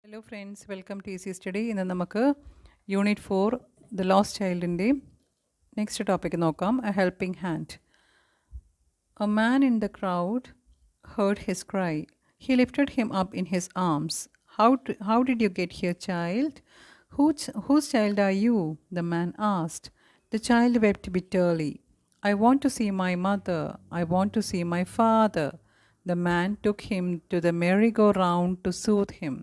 Hello friends, welcome to Easy Study. ഇന്ന് നമുക്ക് Unit 4 The Lost Childൻ്റെ നെക്സ്റ്റ് ടോപ്പിക് നോക്കാം. A helping hand. A man in the crowd heard his cry. He lifted him up in his arms. How did you get here, child? Whose child are you? The man asked. The child wept bitterly. I want to see my mother. I want to see my father. The man took him to the merry-go-round to soothe him.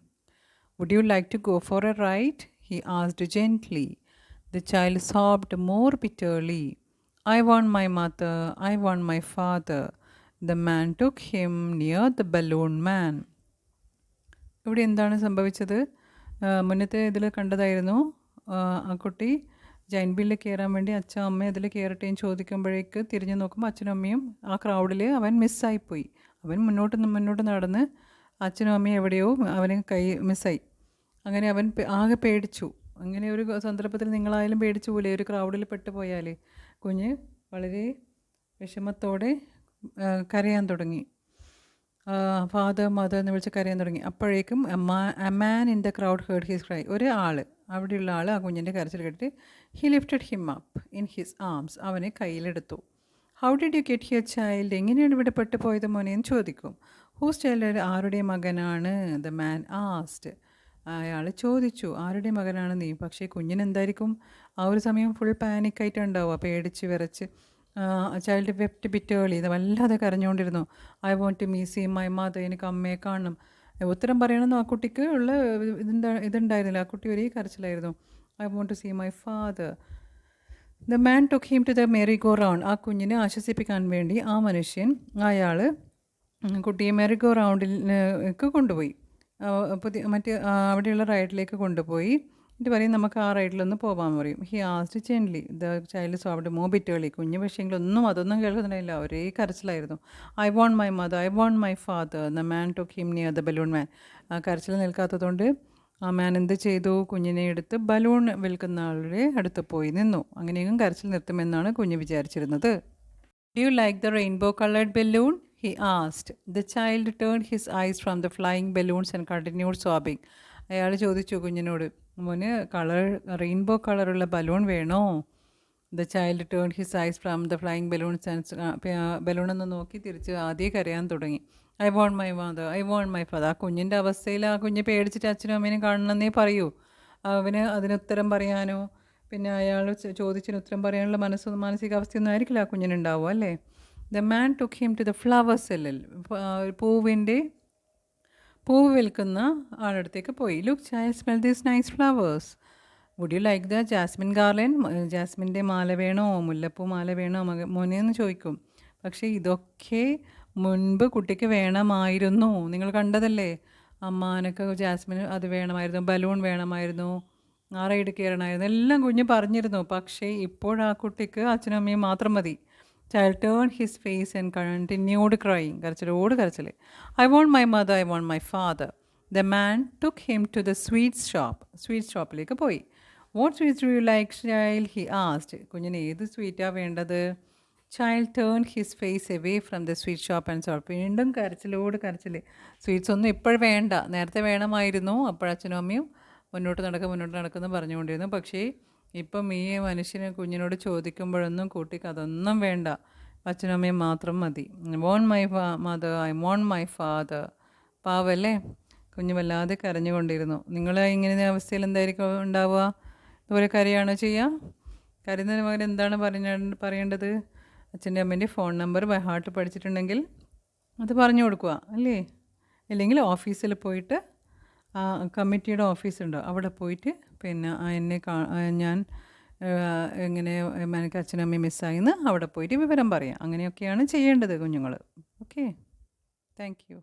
Would you like to go for a ride? He asked gently. The child sobbed more bitterly. I want my mother. I want my father. The man took him near the balloon man. ഇവിടെ എന്താണ് സംഭവിച്ചത്? മുന്നത്തെ ഇതിൽ കണ്ടതായിരുന്നു, ആ കുട്ടി ജൈൻ വീലിൽ കയറാൻ വേണ്ടി അച്ഛൻ അമ്മ അതിൽ കയറട്ടേന്ന് ചോദിക്കുമ്പോഴേക്ക് തിരിഞ്ഞു നോക്കുമ്പോൾ അച്ഛനും അമ്മയും ആ ക്രൗഡിൽ അവൻ മിസ്സായിപ്പോയി. അവൻ മുന്നോട്ട് നടന്ന് അച്ഛനും അമ്മയും എവിടെയോ അവന് മിസ്സായി. അങ്ങനെ അവൻ ആകെ പേടിച്ചു. അങ്ങനെ ഒരു സന്ദർഭത്തിൽ നിങ്ങളായാലും പേടിച്ചു പോലെ ഒരു ക്രൗഡിൽ പെട്ടുപോയാൽ കുഞ്ഞ് വളരെ വിഷമത്തോടെ കരയാൻ തുടങ്ങി. ഫാദർ മദർ എന്ന് വിളിച്ച് കരയാൻ തുടങ്ങി. അപ്പോഴേക്കും a man in the crowd heard his cry. അവിടെയുള്ള ആൾ ആ കുഞ്ഞിൻ്റെ കരച്ചിൽ കേട്ടിട്ട് he lifted him up in his arms. അവനെ കയ്യിലെടുത്തു. How did you get here child? എങ്ങനെയാണ് ഇവിടെ പെട്ടുപോയത് മോനെ എന്ന് ചോദിക്കും. Whose child? ആരുടെ മകനാണ്? The man asked. അയാൾ ചോദിച്ചു, ആരുടെ മകനാണ് നീ? പക്ഷേ കുഞ്ഞിനെന്തായിരിക്കും ആ ഒരു സമയം ഫുൾ പാനിക്കായിട്ടുണ്ടാവുക, പേടിച്ച് വിറച്ച്. ചൈൽഡ് വെപ്റ്റ് ബിറ്റേർലി, ഇത് വല്ലാതെ കരഞ്ഞുകൊണ്ടിരുന്നു. I want to see my mother, എനിക്ക് അമ്മയെ കാണണം. ഉത്തരം പറയണമെന്ന് ആ കുട്ടിക്ക് ഉള്ള ഇതുണ്ടായിരുന്നില്ല. ആ കുട്ടി ഒരേ കരച്ചിലായിരുന്നു. I want to see my father. The man took him to the merry go round. ആ കുഞ്ഞിനെ ആശ്വസിപ്പിക്കാൻ വേണ്ടി ആ മനുഷ്യൻ അയാൾ കുട്ടിയെ മെറി ഗോ റൗണ്ടിലേക്ക് കൊണ്ടുപോയി. അവിടെയുള്ള റൈഡിലേക്ക് കൊണ്ടുപോയി. എന്നിട്ട് പറയും നമുക്ക് ആ റൈഡിലൊന്ന് പോകാൻ പറയും. He asked gently. The child saw അവിടെ മോബിറ്റേളി. കുഞ്ഞ് പക്ഷേങ്കിലൊന്നും അതൊന്നും കേൾക്കുന്നില്ല, ഒരേ കരച്ചിലായിരുന്നു. I want my mother, I want my father. The man took him near the balloon man. ആ കരച്ചിൽ നിൽക്കാത്തതുകൊണ്ട് ആ മാൻ എന്ത് ചെയ്തു? കുഞ്ഞിനെ എടുത്ത് ബലൂൺ വിൽക്കുന്ന ആളുടെ അടുത്ത് പോയി നിന്നു. അങ്ങനെയും കരച്ചിൽ നിർത്തുമെന്നാണ് കുഞ്ഞ് വിചാരിച്ചിരുന്നത്. Do you like the rainbow coloured balloon? He asked. The child turned his eyes from the flying balloons and continued sobbing. അയാൾ ചോദിച്ചു കുഞ്ഞിനോട്, മോന് റെയിൻബോ കളറുള്ള ബലൂൺ വേണോ? The child turn his eyes from the flying balloons and ബലൂണൊന്ന് നോക്കി തിരിച്ച് ആദ്യം കരയാൻ തുടങ്ങി. I want my mother, I want my father. ആ കുഞ്ഞിൻ്റെ അവസ്ഥയിൽ ആ കുഞ്ഞ് പേടിച്ചിട്ട് അച്ഛനും അമ്മേനും കാണണമെന്നേ പറയൂ. അവന് അതിനുത്തരം പറയാനോ പിന്നെ അയാൾ ചോദിച്ചതിന് ഉത്തരം പറയാനുള്ള മാനസികാവസ്ഥയൊന്നും ആയിരിക്കില്ല ആ കുഞ്ഞിനുണ്ടാവുക, അല്ലേ? The man took him to the flower സെല്ലിൽ. പൂവ് വിൽക്കുന്ന ആളടുത്തേക്ക് പോയി. Look child, smell these nice flowers. Would you like the jasmine garland? ജാസ്മിൻ്റെ മാല വേണോ, മുല്ലപ്പൂ മാല വേണോ മോനെന്ന് ചോദിക്കും. പക്ഷേ ഇതൊക്കെ മുൻപ് കുട്ടിക്ക് വേണമായിരുന്നു. നിങ്ങൾ കണ്ടതല്ലേ, അമ്മാനൊക്കെ ജാസ്മിന് അത് വേണമായിരുന്നു, ബലൂൺ വേണമായിരുന്നു, ആ റൈഡ് കയറണമായിരുന്നു, എല്ലാം കുഞ്ഞ് പറഞ്ഞിരുന്നു. പക്ഷേ ഇപ്പോഴാ കുട്ടിക്ക് അച്ഛനും അമ്മയും മാത്രം മതി. Child turned his face and continued crying. കരച്ചിൽ. I want my mother, I want my father. The man took him to the sweets shop. Sweets ഷോപ്പിലേക്ക് പോയി. What sweets do you like, child? He asked. കുഞ്ഞിന് ഏത് സ്വീറ്റാണ് വേണ്ടത്? Child turned his face away from the sweet shop and said. വീണ്ടും കരച്ചിൽ. Sweets ഒന്നും ഇപ്പോഴും വേണ്ട, നേരത്തെ വേണമായിരുന്നു. അപ്പോഴച്ഛനും അമ്മയും മുന്നോട്ട് നടക്കുന്നു പറഞ്ഞുകൊണ്ടിരുന്നു. പക്ഷേ ഇപ്പം ഈ മനുഷ്യന് കുഞ്ഞിനോട് ചോദിക്കുമ്പോഴൊന്നും കുട്ടിക്ക് അതൊന്നും വേണ്ട, അച്ഛനും അമ്മയും മാത്രം മതി. Want my mother, I want my father. പാവല്ലേ, കുഞ്ഞ് വല്ലാതെ കരഞ്ഞുകൊണ്ടിരുന്നു. നിങ്ങൾ ഇങ്ങനെ അവസ്ഥയിൽ എന്തായിരിക്കും ഉണ്ടാവുക? ഇതുപോലെ കരയാണോ ചെയ്യുക? കരയുന്നതിന് പകരം എന്താണ് പറയേണ്ടത്? അച്ഛൻ്റെ അമ്മേൻ്റെ ഫോൺ നമ്പർ ബൈ ഹാർട്ട് പഠിച്ചിട്ടുണ്ടെങ്കിൽ അത് പറഞ്ഞു കൊടുക്കുക, അല്ലേ? അല്ലെങ്കിൽ ഓഫീസിൽ പോയിട്ട് കമ്മിറ്റിയുടെ ഓഫീസുണ്ട്, അവിടെ പോയിട്ട് പിന്നെ ഞാൻ എങ്ങനെ എനിക്ക് അച്ഛനും അമ്മയും മിസ്സായിന്ന് അവിടെ പോയിട്ട് വിവരം പറയാം. അങ്ങനെയൊക്കെയാണ് ചെയ്യേണ്ടത് കുഞ്ഞുങ്ങൾ. Okay, thank you.